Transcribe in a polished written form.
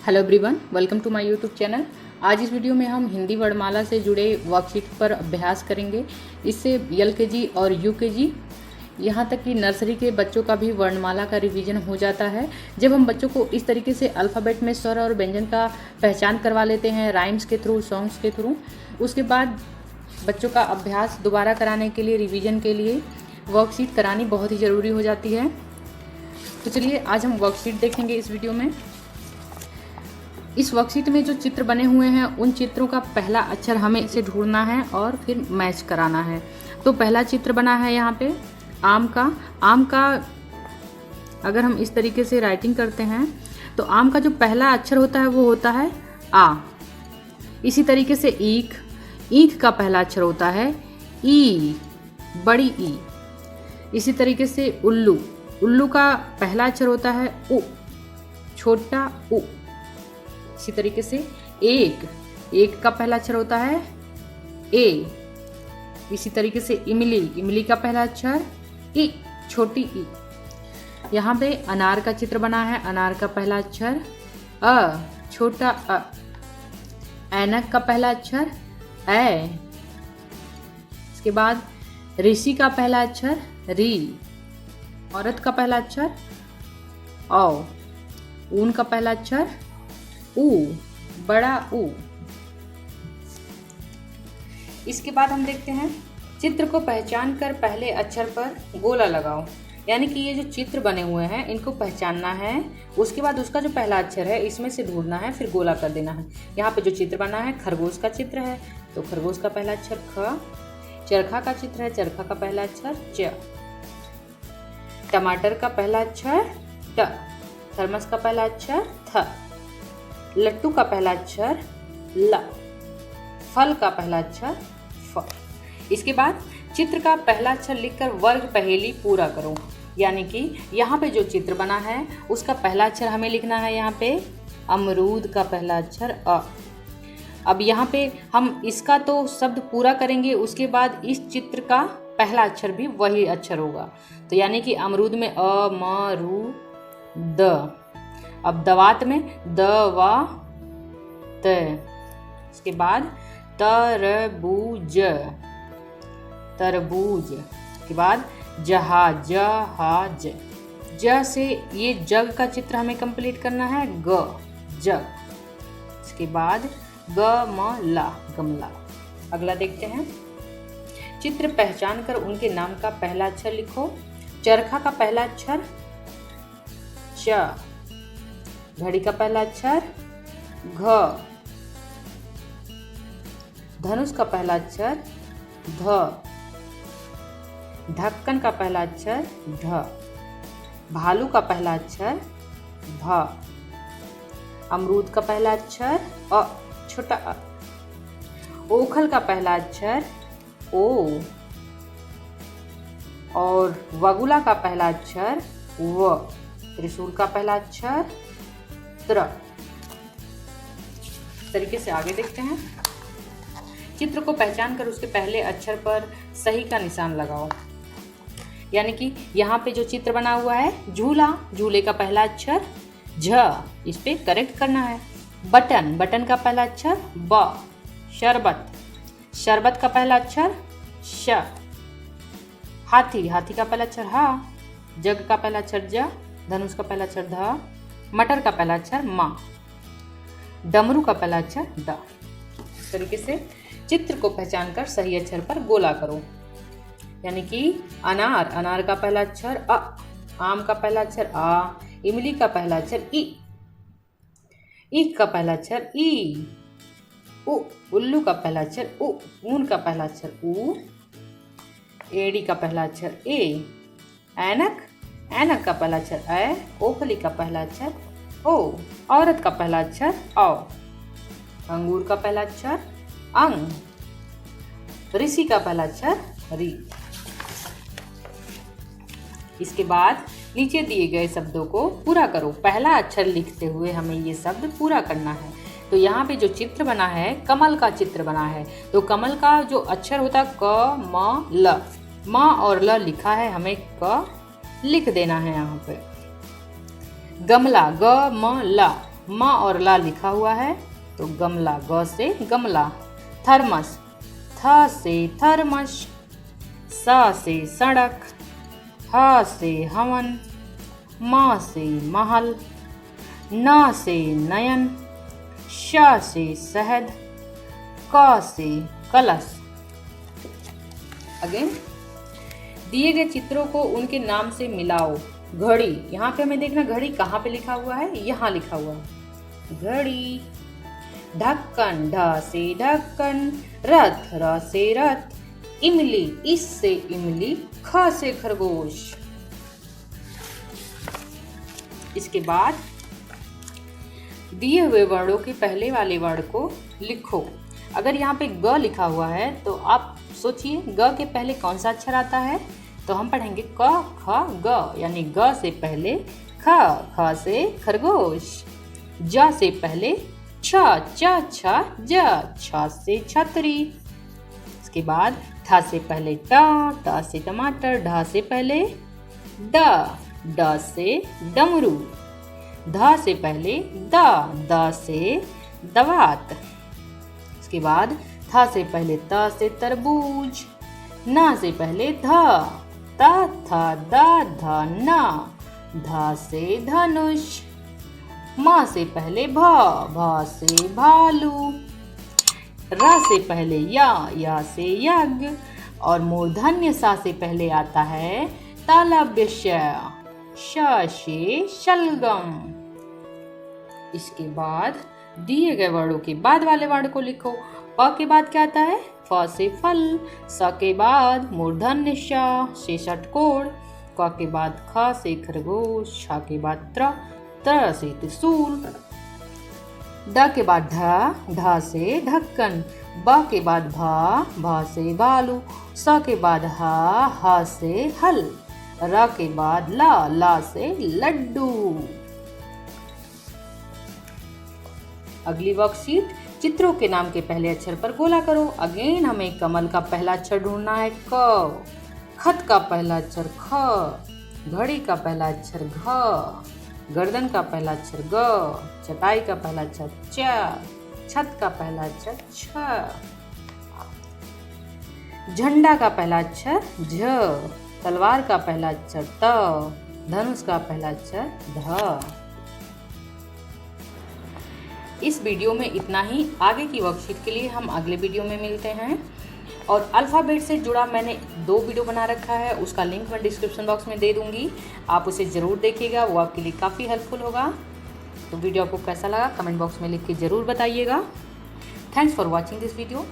Hello everyone, welcome to my YouTube channel. आज इस video में हम हिंदी वर्णमाला से जुड़े वर्कशीट पर अभ्यास करेंगे। इससे एलकेजी और यूकेजी यहाँ तक कि नर्सरी के बच्चों का भी वर्णमाला का रिवीजन हो जाता है। जब हम बच्चों को इस तरीके से अल्फ़ाबेट में स्वर और व्यंजन का पहचान करवा लेते हैं राइम्स के थ्रू, सॉन्ग्स के थ्रू, उसके बाद बच्चों का अभ्यास दोबारा कराने के लिए, रिवीजन के लिए वर्कशीट करानी बहुत ही ज़रूरी हो जाती है। तो चलिए आज हम वर्कशीट देखेंगे इस वीडियो में। इस वर्कशीट में जो चित्र बने हुए हैं उन चित्रों का पहला अक्षर हमें इसे ढूंढना है और फिर मैच कराना है। तो पहला चित्र बना है यहाँ पे आम का। आम का अगर हम इस तरीके से राइटिंग करते हैं तो आम का जो पहला अक्षर होता है वो होता है आ। इसी तरीके से ईख, ईख का पहला अक्षर होता है ई, बड़ी ई। इसी तरीके से उल्लू, उल्लू का पहला अक्षर होता है उ, छोटा उ। इसी तरीके से एक, एक का पहला अक्षर होता है ए। इसी तरीके से इमली, इमली का पहला अक्षर ई, छोटी ई। यहाँ पे अनार का चित्र बना है। अनार का पहला अक्षर अ, छोटा अ। ऐनक का पहला अक्षर ए। इसके बाद ऋषि का पहला अक्षर री। औरत का पहला अक्षर औ। ऊन का पहला अक्षर ऊ, बड़ा ऊ। इसके बाद हम देखते हैं चित्र को पहचान कर पहले अक्षर पर गोला लगाओ। यानी कि ये जो चित्र बने हुए हैं इनको पहचानना है, उसके बाद उसका जो पहला अक्षर है इसमें से ढूंढना है, फिर गोला कर देना है। यहाँ पे जो चित्र बना है खरगोश का चित्र है, तो खरगोश का पहला अक्षर ख। चरखा का चित्र है, चरखा का पहला अक्षर च। टमाटर का पहला अक्षर ट। थर्मस का पहला अक्षर थ। लट्टू का पहला अक्षर ल। फल का पहला अक्षर फ। इसके बाद चित्र का पहला अक्षर लिखकर वर्ग पहेली पूरा करो। यानी कि यहाँ पे जो चित्र बना है उसका पहला अक्षर हमें लिखना है। यहाँ पे अमरूद का पहला अक्षर अ। अब यहाँ पे हम इसका तो शब्द पूरा करेंगे, उसके बाद इस चित्र का पहला अक्षर भी वही अक्षर होगा। तो यानी कि अमरूद में अ म रू द। अब दवात में द वा त। इसके बाद तरबूज, तरबूज। के बाद जहाज, जहाज। ज से ये जग का चित्र हमें कंप्लीट करना है ग, जग। इसके बाद गमला, गमला। अगला देखते हैं। चित्र पहचान कर उनके नाम का पहला अक्षर लिखो। चरखा का पहला अक्षर च। घड़ी का पहला अक्षर घ। धनुष का पहला अक्षर ध। ढक्कन का पहला अक्षर ढ। भालू का पहला अक्षर भ। अमरूद का पहला अक्षर अ, छोटा अ। ओखल का पहला अक्षर ओ। और वगुला का पहला अक्षर व। त्रिशूल का पहला अक्षर त्र। तरीके से आगे देखते हैं। चित्र को पहचान कर उसके पहले अक्षर पर सही का निशान लगाओ। यानी कि यहाँ पे जो चित्र बना हुआ है झूला, झूले का पहला अक्षर झ, इस पे करेक्ट करना है। बटन, बटन का पहला अक्षर ब। शरबत, शरबत का पहला अक्षर श। हाथी, हाथी का पहला अक्षर ह। जग का पहला अक्षर ज। धनुष का पहला अक्षर ध। मटर का पहला अक्षर म। डमरू का पहला अक्षर ड। इस तरीके से चित्र को पहचान कर सही अक्षर पर गोला करो। यानी कि अनार, अनार का पहला अक्षर अ। आम का पहला अक्षर आ। इमली का पहला अक्षर ई। ईख का पहला अक्षर ई। उ, उल्लू का पहला अक्षर उ। ऊन का पहला अक्षर ऊ। एड़ी का पहला अक्षर ए। ऐनक, ऐनक का पहला अक्षर ऐ। ओखली का पहला अक्षर ओ। औरत का पहला अक्षर औ। अंगूर का पहला अक्षर अंग। ऋषि का पहला अक्षर री। इसके बाद नीचे दिए गए शब्दों को पूरा करो। पहला अक्षर लिखते हुए हमें ये शब्द पूरा करना है। तो यहाँ पे जो चित्र बना है कमल का चित्र बना है, तो कमल का जो अक्षर होता है क म ल। म और ल लिखा है, हमें क लिख देना है यहाँ पे। गमला, ग म ला। म और ला लिखा हुआ है तो गमला, ग से गमला। थर्मस, थ से थर्मस। स से सड़क, ह से हवन, म से महल, न से नयन, श से शहद, क से कलश। अगेन, दिए गए चित्रों को उनके नाम से मिलाओ। घड़ी, यहाँ पे हमें देखना घड़ी कहाँ पे लिखा हुआ है, यहाँ लिखा हुआ है घड़ी। ढक्कन, ढ से ढक्कन। रथ, र से रथ। इमली, इस से इमली, ख से खरगोश। इसके बाद दिए हुए वर्णों के पहले वाले वर्ण को लिखो। अगर यहाँ पे ग लिखा हुआ है तो आप सोचिए ग के पहले कौन सा अक्षर आता है, तो हम पढ़ेंगे क ख ग, यानी ग से पहले ख, ख से खरगोश। ज से पहले छ, च छ ज, छ से छतरी। इसके बाद ठ से पहले ट, ट से टमाटर। ढ से पहले ड, ड से डमरू। ध से पहले द, द से दवात। इसके बाद थ से पहले त से तरबूज। न से पहले ध, त थ द ध न, ध से धनुष। म से पहले भ, भ से भालू। र से पहले या से यज्ञ। और मूर्धन्य सा से पहले आता है तालव्य श, श से शलगम। इसके बाद दिए गए वर्णों के बाद वाले वर्ण को लिखो। प के बाद क्या आता है, फ से फल। स के बाद मूर्धन्य श से षटकोण। क के बाद ख से खरगोश। छ के बाद त्र से त्रिशूल। ड के बाद ढ, ढ से ढक्कन। ब के बाद भ, भ से भालू। स के बाद ह से हल। र के बाद ला से लड्डू। अगली वर्कशीट, चित्रों के नाम के पहले अक्षर पर गोला करो। अगेन हमें कमल का पहला अक्षर ढूंढना है क, खत का पहला अक्षर ख, घड़ी का पहला अक्षर घ, गर्दन का पहला अक्षर ग, चटाई का पहला अक्षर च, छत का पहला अक्षर छ, झंडा का पहला अक्षर झ, तलवार का पहला अक्षर त, धनुष का पहला अक्षर ध। इस वीडियो में इतना ही। आगे की वर्कशीट के लिए हम अगले वीडियो में मिलते हैं। और अल्फ़ाबेट से जुड़ा मैंने 2 वीडियो बना रखा है, उसका लिंक मैं डिस्क्रिप्शन बॉक्स में दे दूंगी, आप उसे ज़रूर देखिएगा, वो आपके लिए काफ़ी हेल्पफुल होगा। तो वीडियो आपको कैसा लगा कमेंट बॉक्स में लिख के ज़रूर बताइएगा। Thanks for watching this video.